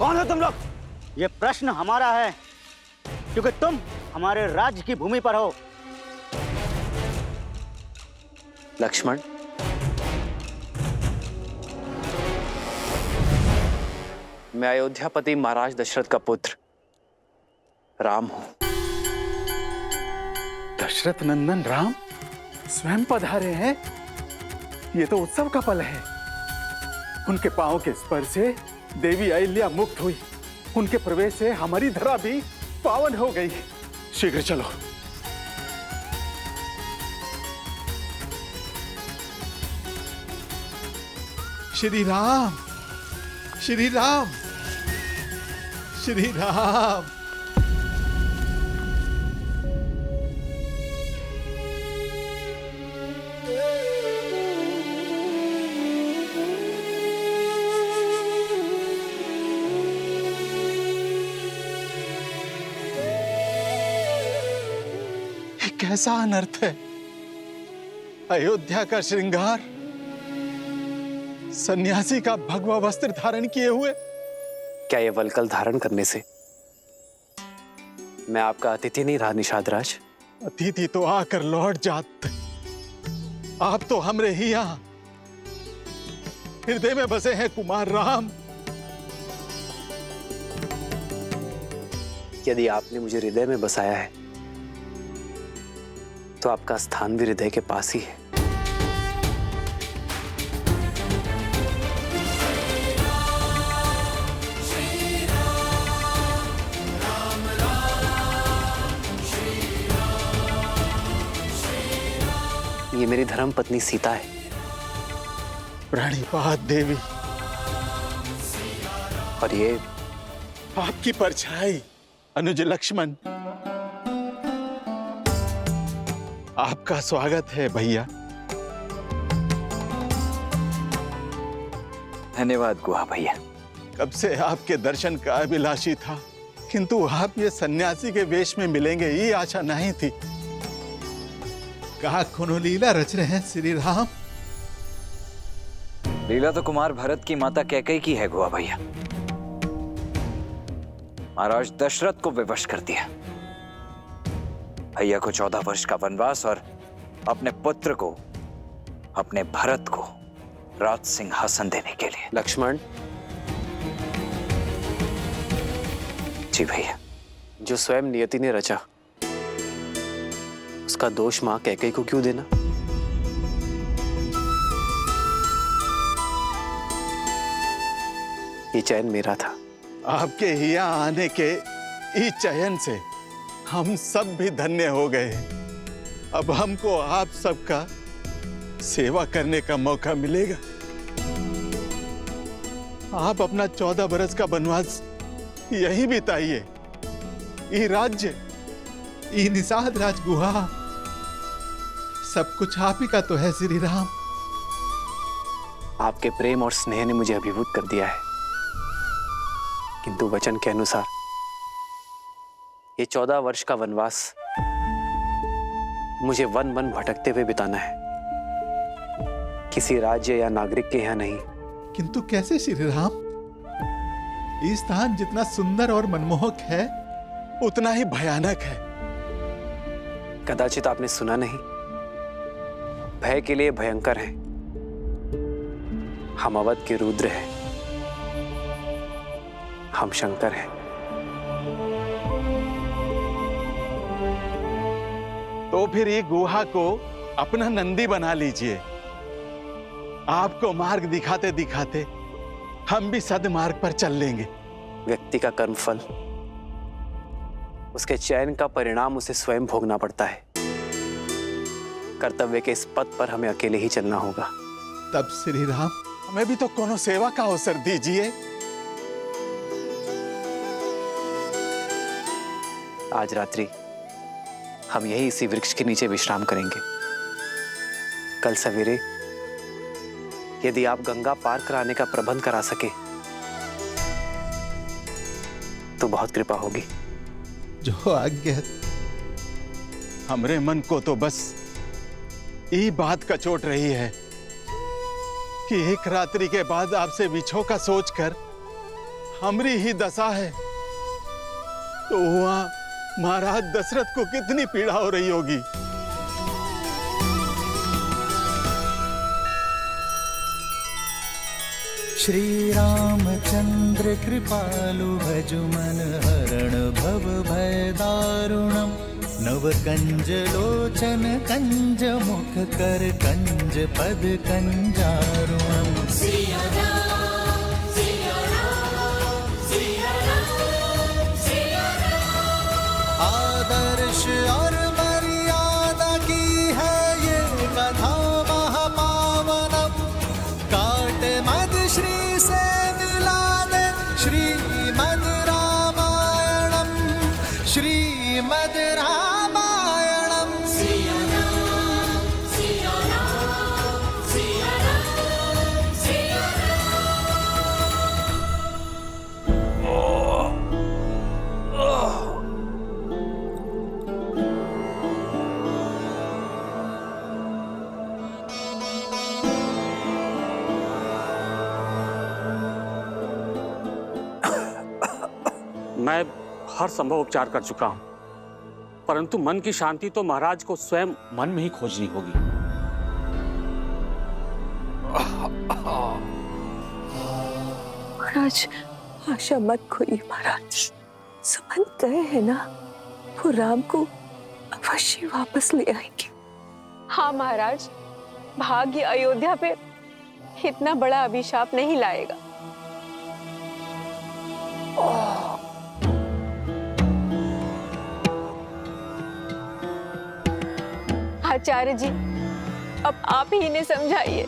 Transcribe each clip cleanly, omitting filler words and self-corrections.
कौन हो तुम लोग? ये प्रश्न हमारा है क्योंकि तुम हमारे राज्य की भूमि पर हो। लक्ष्मण, मैं अयोध्यापति महाराज दशरथ का पुत्र राम हूं। दशरथ नंदन राम स्वयं पधारे हैं। ये तो उत्सव का पल है। उनके पांव के स्पर्श से देवी अहिल्या मुक्त हुई। उनके प्रवेश से हमारी धरा भी पावन हो गई। शीघ्र चलो। श्री राम, श्री राम, श्री राम। कैसा अनर्थ है। अयोध्या का श्रृंगार सन्यासी का भगवा वस्त्र धारण किए हुए। क्या ये वल्कल धारण करने से मैं आपका अतिथि नहीं रहा निषाद? अतिथि तो आकर लौट जात। आप तो हमरे ही यहां हृदय में बसे हैं कुमार राम। यदि आपने मुझे हृदय में बसाया है तो आपका स्थान भी हृदय के पास ही है। ये मेरी धर्म पत्नी सीता है। प्रणिपात देवी। और ये आपकी परछाई अनुज लक्ष्मण। आपका स्वागत है भैया। धन्यवाद गुहा भैया। कब से आपके दर्शन का अभिलाषी था, किंतु आप ये सन्यासी के वेश में मिलेंगे ये आशा नहीं थी। कहा कोनो लीला रच रहे हैं श्री राम? लीला तो कुमार भरत की माता कैकेयी की है गुहा भैया। महाराज दशरथ को विवश कर दिया। भैया को 14 वर्ष का वनवास और अपने पुत्र को, अपने भरत को राज सिंहासन देने के लिए। लक्ष्मण जी भैया, जो स्वयं नियति ने रचा उसका दोष मां कैकेयी को क्यों देना? ये चयन मेरा था। आपके यहाँ आने के इस चयन से हम सब भी धन्य हो गए। अब हमको आप सबका सेवा करने का मौका मिलेगा। आप अपना 14 बरस का वनवास यहीं बिताइए। ये राज्य, ये निषाद राजगुहा, सब कुछ आप ही का तो है श्री राम। आपके प्रेम और स्नेह ने मुझे अभिभूत कर दिया है, किंतु वचन के अनुसार ये 14 वर्ष का वनवास मुझे वन वन भटकते हुए बिताना है, किसी राज्य या नागरिक के यहाँ नहीं। किंतु कैसे श्री राम? ये स्थान जितना सुंदर और मनमोहक है उतना ही भयानक है। कदाचित आपने सुना नहीं, भय के लिए भयंकर है। हम अवध के रुद्र हैं, हम शंकर हैं। तो फिर ये गुहा को अपना नंदी बना लीजिए। आपको मार्ग दिखाते दिखाते हम भी सद्मार्ग पर चल लेंगे। व्यक्ति का कर्मफल, उसके चयन का परिणाम उसे स्वयं भोगना पड़ता है। कर्तव्य के इस पथ पर हमें अकेले ही चलना होगा। तब श्री राम हमें भी तो कोनो सेवा का अवसर दीजिए। आज रात्रि हम यही इसी वृक्ष के नीचे विश्राम करेंगे। कल सवेरे यदि आप गंगा पार कराने का प्रबंध करा सके तो बहुत कृपा होगी। जो आज्ञा। हमरे मन को तो बस ये बात का चोट रही है कि एक रात्रि के बाद आपसे विछो का सोचकर हमरी ही दशा है तो वहां महाराज दशरथ को कितनी पीड़ा हो रही होगी। श्री रामचंद्र कृपालु भजु मन हरण भव भय दारुणम नव कंज लोचन कंज मुख कर कंज पद कंजारुणम। आदर्श और मर्यादा की है ये कथा महापावनम काट मद श्री से मिला दे श्रीमद रामायणम श्रीमद रामायणम। मैं हर संभव उपचार कर चुका हूं, परंतु मन की शांति तो महाराज को स्वयं मन में ही खोजनी होगी। महाराज आशा मत खोइए महाराज, समझ गए हैं ना, वो राम को अवश्य वापस ले आएंगे। हाँ महाराज, भाग्य अयोध्या पे इतना बड़ा अभिशाप नहीं लाएगा। आचार्य जी, अब आप ही इन्हें समझाइए।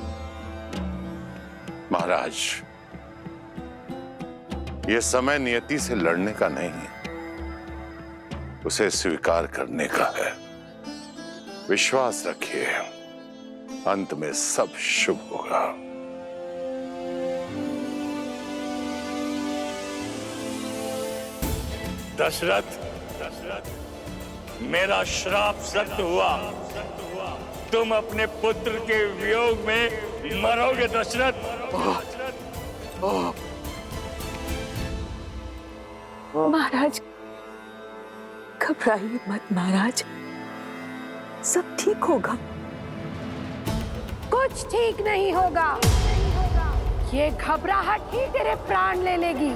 महाराज, यह समय नियति से लड़ने का नहीं है, उसे स्वीकार करने का है। विश्वास रखिए, अंत में सब शुभ होगा। दशरथ, मेरा श्राप सत्य हुआ। तुम अपने पुत्र के वियोग में मरोगे दशरथ। महाराज घबराइए मत महाराज, सब ठीक होगा। कुछ ठीक नहीं होगा, ये घबराहट ही तेरे प्राण ले लेगी।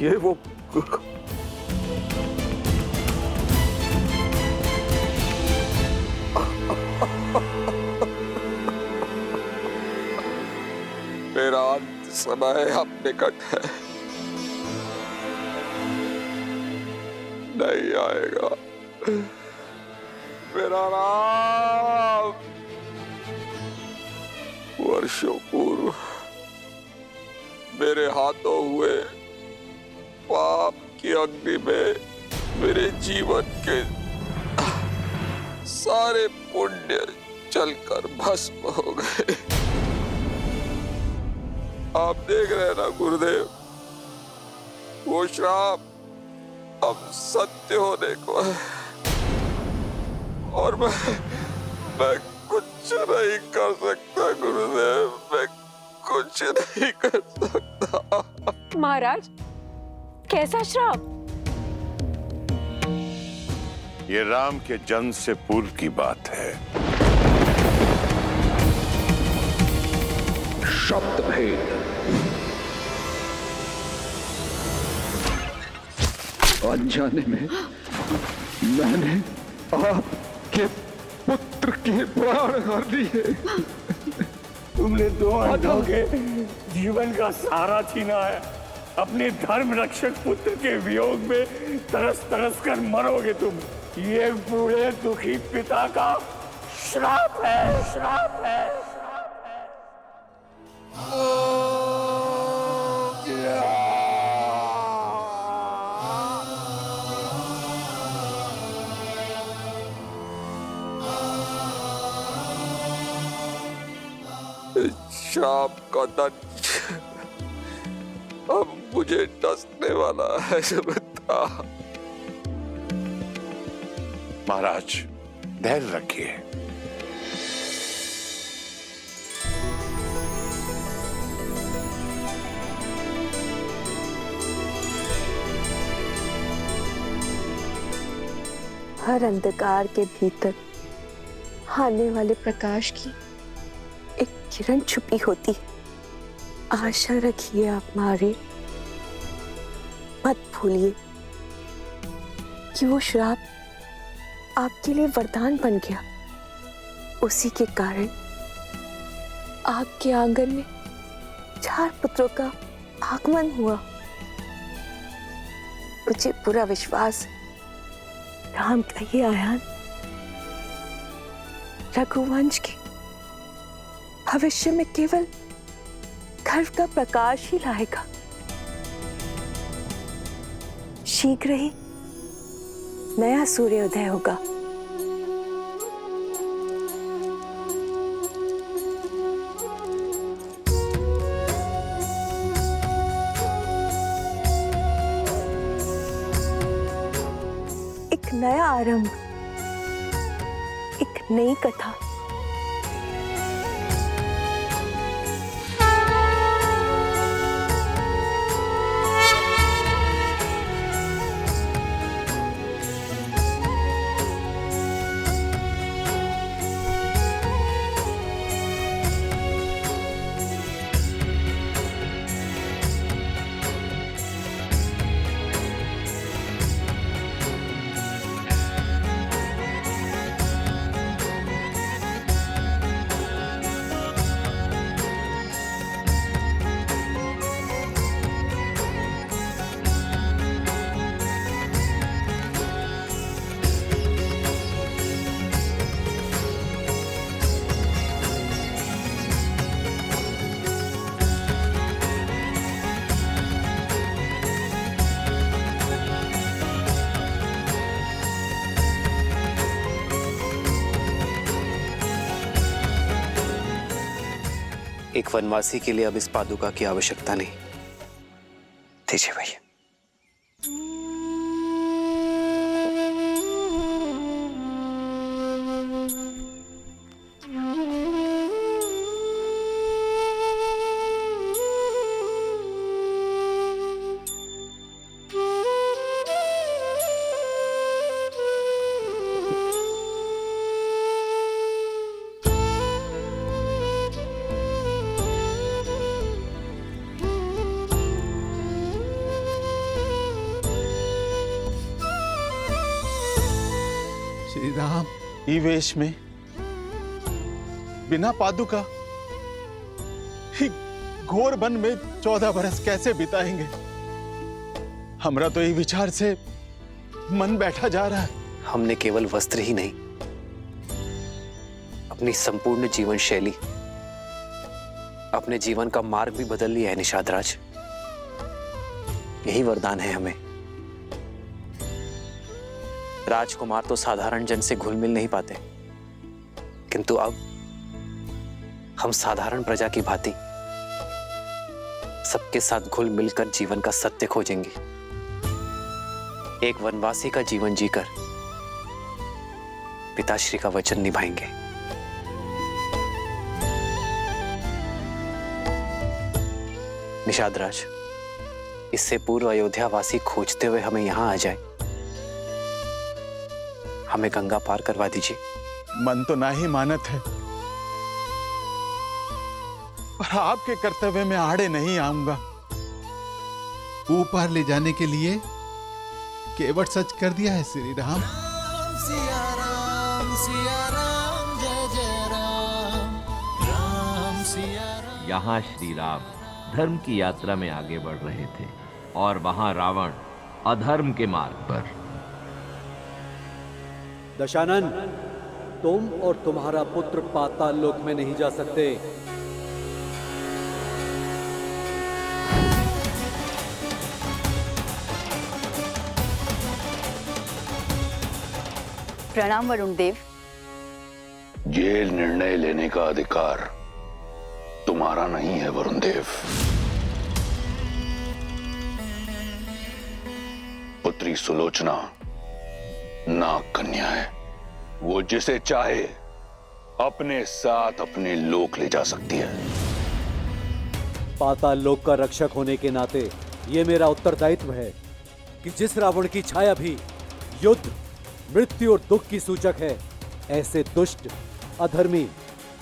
ये वो मेरा अंत समय अब निकट है, नहीं आएगा मेरा राम। वर्षों पूर्व मेरे हाथों हुए पाप की अग्नि में मेरे जीवन के सारे पुण्य जलकर भस्म हो गए। आप देख रहे हैं ना गुरुदेव, वो श्राप अब सत्य होने को है और मैं कुछ नहीं कर सकता गुरुदेव, मैं कुछ नहीं कर सकता। महाराज, कैसा श्राप? ये राम के जन्म से पूर्व की बात है। शब्द भेद, अनजाने में मैंने आपके पुत्र के प्राण हर लिए। तुमने दो अंधों के जीवन का सहारा छीना है। अपने धर्म रक्षक पुत्र के वियोग में तरस तरस कर मरोगे तुम। ये बूढ़े दुखी पिता का श्राप है, श्राप है। श्राप का दंश अब मुझे डसने वाला है सुमित्रा। महाराज, धैर्य रखिए। हर अंधकार के भीतर आने वाले प्रकाश की एक किरण छुपी होती है। आशा रखिए आप मारे, मत भूलिए कि वो श्राप आपके लिए वरदान बन गया। उसी के कारण आपके आंगन में 4 पुत्रों का आगमन हुआ। मुझे पूरा विश्वास है, राम का ये आयान रघुवंश के भविष्य में केवल गर्व का प्रकाश ही लाएगा। शीघ्र ही नया सूर्योदय होगा। एक नया आरंभ, एक नई कथा। एक वनवासी के लिए अब इस पादुका की आवश्यकता नहीं। दीजिए भैया। श्री राम ई वेश में बिना पादुका ही घोर वन में 14 बरस कैसे बिताएंगे? हमरा तो ये विचार से मन बैठा जा रहा है। हमने केवल वस्त्र ही नहीं, अपनी संपूर्ण जीवन शैली, अपने जीवन का मार्ग भी बदल लिया है निषाद राज। यही वरदान है हमें। राजकुमार तो साधारण जन से घुल मिल नहीं पाते, किंतु अब हम साधारण प्रजा की भांति सबके साथ घुल मिलकर जीवन का सत्य खोजेंगे। एक वनवासी का जीवन जीकर पिताश्री का वचन निभाएंगे। निषाद राज, इससे पूर्व अयोध्यावासी खोजते हुए हमें यहां आ जाए। हमें गंगा पार करवा दीजिए। मन तो ना ही मानत है, पर आपके कर्तव्य में आड़े नहीं आऊंगा। ऊपर ले जाने के लिए केवट सच कर दिया है श्री राम। सिया राम जय जय राम, राम सिया राम। यहाँ श्री राम धर्म की यात्रा में आगे बढ़ रहे थे और वहां रावण अधर्म के मार्ग पर। दशानन, तुम और तुम्हारा पुत्र पाताल लोक में नहीं जा सकते। प्रणाम वरुण देव। ये निर्णय लेने का अधिकार तुम्हारा नहीं है वरुण देव। पुत्री सुलोचना नाग कन्या है, वो जिसे चाहे अपने साथ अपने लोक ले जा सकती है। पाताल लोक का रक्षक होने के नाते ये मेरा उत्तरदायित्व है कि जिस रावण की छाया भी युद्ध, मृत्यु और दुख की सूचक है। ऐसे दुष्ट, अधर्मी,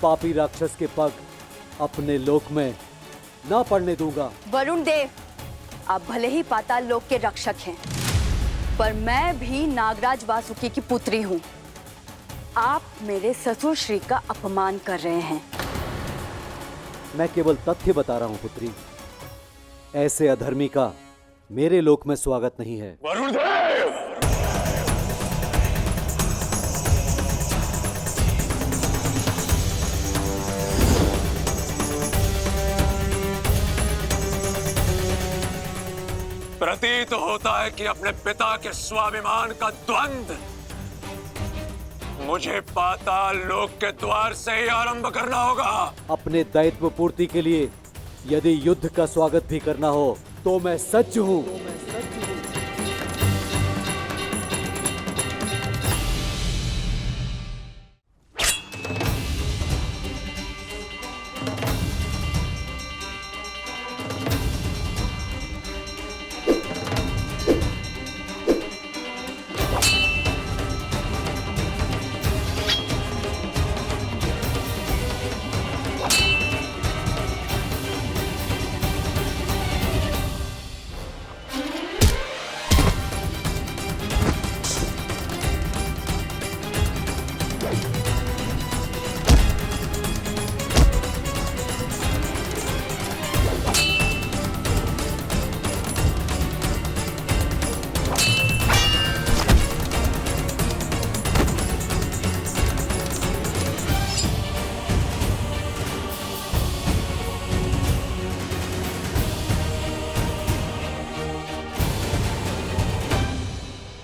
पापी राक्षस के पग अपने लोक में ना पड़ने दूंगा। वरुण देव, आप भले ही पाताल लोक के रक्षक हैं, पर मैं भी नागराज वासुकी की पुत्री हूँ। आप मेरे ससुर श्री का अपमान कर रहे हैं। मैं केवल तथ्य बता रहा हूं पुत्री। ऐसे अधर्मी का मेरे लोक में स्वागत नहीं है। वरुण देव! प्रतीत होता है कि अपने पिता के स्वाभिमान का द्वंद मुझे पाताल लोक के द्वार से ही आरंभ करना होगा। अपने दायित्व पूर्ति के लिए यदि युद्ध का स्वागत भी करना हो तो मैं सज्ज हूं।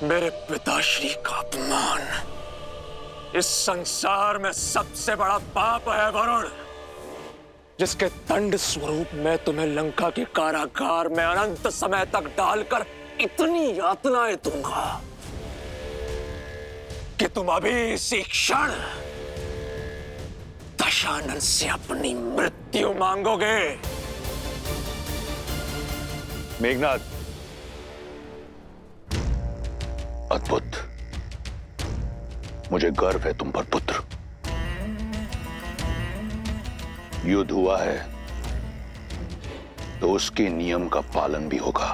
मेरे पिताश्री का अपमान इस संसार में सबसे बड़ा पाप है वरुण, जिसके दंड स्वरूप मैं तुम्हें लंका के कारागार में अनंत समय तक डालकर इतनी यातनाएं दूंगा कि तुम अभी इसी क्षण दशानन से अपनी मृत्यु मांगोगे। मेघनाथ, अद्भुत, मुझे गर्व है तुम पर पुत्र। युद्ध हुआ है तो उसके नियम का पालन भी होगा।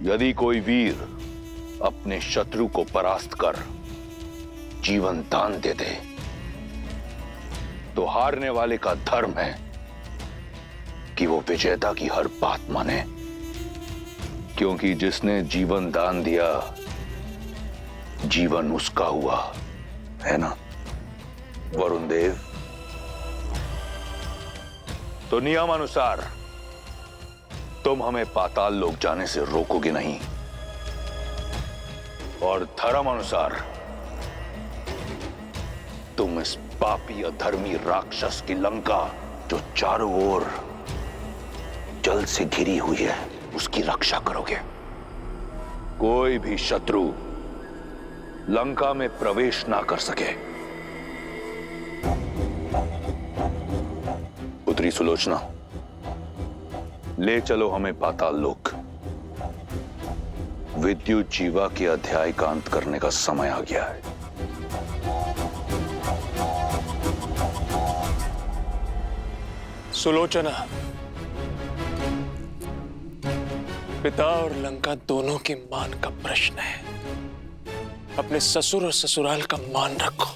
यदि कोई वीर अपने शत्रु को परास्त कर जीवन दान दे दे तो हारने वाले का धर्म है कि वो विजेता की हर बात माने, क्योंकि जिसने जीवन दान दिया जीवन उसका हुआ, है ना वरुण देव? तो नियमानुसार तुम हमें पाताल लोक जाने से रोकोगे नहीं, और धर्म अनुसार तुम इस पापी अधर्मी राक्षस की लंका, जो चारों ओर जल से घिरी हुई है, उसकी रक्षा करोगे। कोई भी शत्रु लंका में प्रवेश ना कर सके। पुत्री सुलोचना, ले चलो हमें पाताल लोक। विद्युत जीवा के अध्याय का अंत करने का समय आ गया है। सुलोचना, पिता और लंका दोनों के मान का प्रश्न है। अपने ससुर और ससुराल का मान रखो।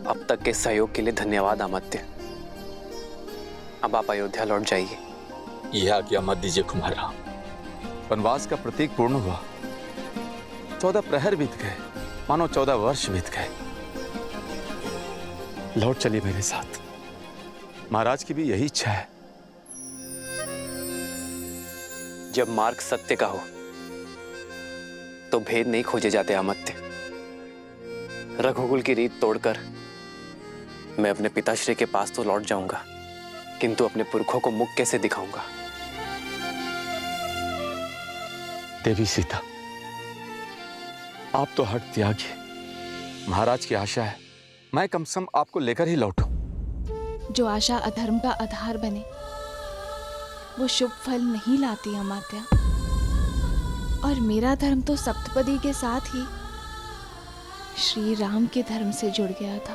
अब तक के सहयोग के लिए धन्यवाद अमात्य। अब आप अयोध्या लौट जाइए। यह आज्ञा मत दीजिए कुमारा। वनवास का प्रतीक पूर्ण हुआ। 14 प्रहर बीत गए, मानो 14 वर्ष बीत गए। लौट चलिए मेरे साथ। महाराज की भी यही इच्छा है। जब मार्ग सत्य का हो तो भेद नहीं खोजे जाते अमात्य। रघुकुल की रीत तोड़कर मैं अपने पिताश्री के पास तो लौट जाऊंगा, किंतु अपने पुरखों को मुख कैसे दिखाऊंगा? देवी सीता, आप तो हट त्यागी। महाराज की आशा है मैं कम से कम आपको लेकर ही लौटूं। जो आशा अधर्म का आधार बने वो शुभ फल नहीं लाती अमात्या। और मेरा धर्म तो सप्तपदी के साथ ही श्री राम के धर्म से जुड़ गया था।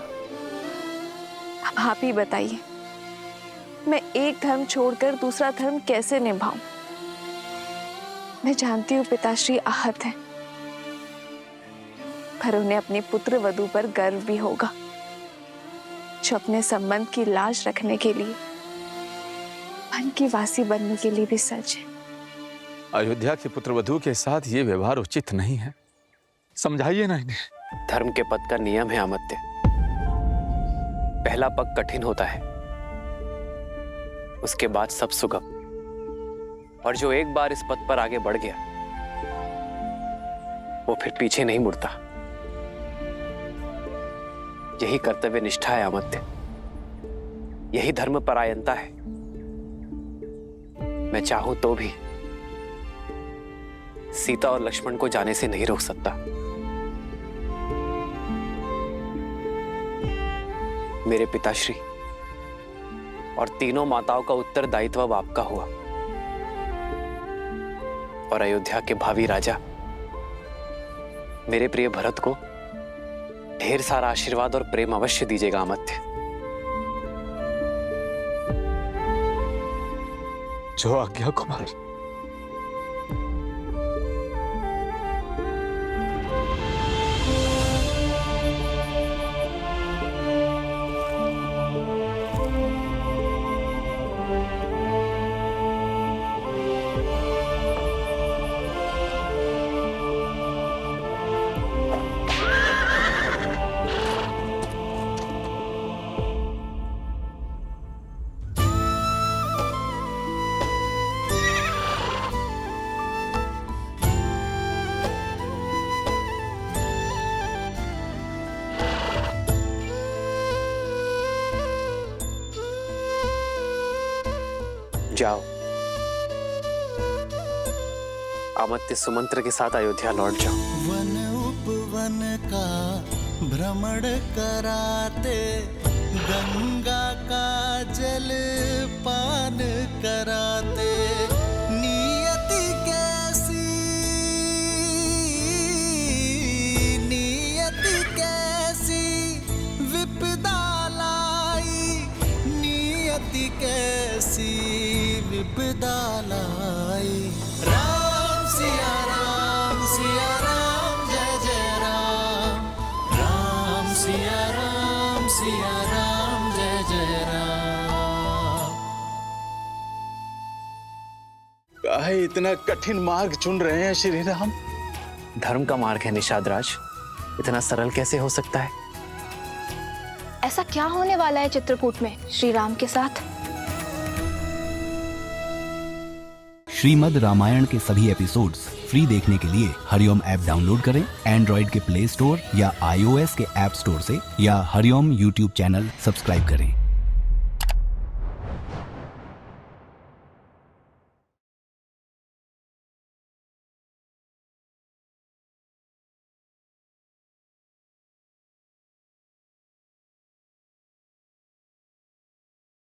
अब आप ही बताइए, मैं एक धर्म छोड़कर दूसरा धर्म कैसे निभाऊं? मैं जानती हूँ पिताश्री आहत हैं, पर उन्हें अपनी पुत्र वधू पर गर्व भी होगा, जो अपने संबंध की लाज रखने के लिए वन की वासी बनने के लिए भी सच है। अयोध्या के पुत्रवधू के साथ ये व्यवहार उचित नहीं है, समझाइए ना इन्हें। धर्म के पद का नियम है अमात्य। पहला पग कठिन होता है, उसके बाद सब सुगम। और जो एक बार इस पद पर आगे बढ़ गया वो फिर पीछे नहीं मुड़ता। यही कर्तव्य निष्ठा है अमात्य, यही धर्म परायणता है। मैं चाहूं तो भी सीता और लक्ष्मण को जाने से नहीं रोक सकता। मेरे पिताश्री और तीनों माताओं का उत्तरदायित्व अब आपका हुआ, और अयोध्या के भावी राजा मेरे प्रिय भरत को ढेर सारा आशीर्वाद और प्रेम अवश्य दीजिएगा अमात्य। जो आज्ञा कुमार। जाओ, अमात्य सुमंत्र के साथ अयोध्या लौट जाओ। वन उपवन का भ्रमण कराते, गंगा का जल पान कराते, नियति कैसी विपदा लाई, नियति कैसी विपदा लाई। राम सिया राम जय जय राम, राम सिया राम जय जय राम। काहे इतना कठिन मार्ग चुन रहे हैं श्री राम? धर्म का मार्ग है निषाद राज, इतना सरल कैसे हो सकता है? ऐसा क्या होने वाला है चित्रकूट में श्री राम के साथ? श्रीमद् रामायण के सभी एपिसोड्स फ्री देखने के लिए हरिओम ऐप डाउनलोड करें एंड्रॉइड के प्ले स्टोर या iOS के ऐप स्टोर से, या हरिओम यूट्यूब चैनल सब्सक्राइब करें।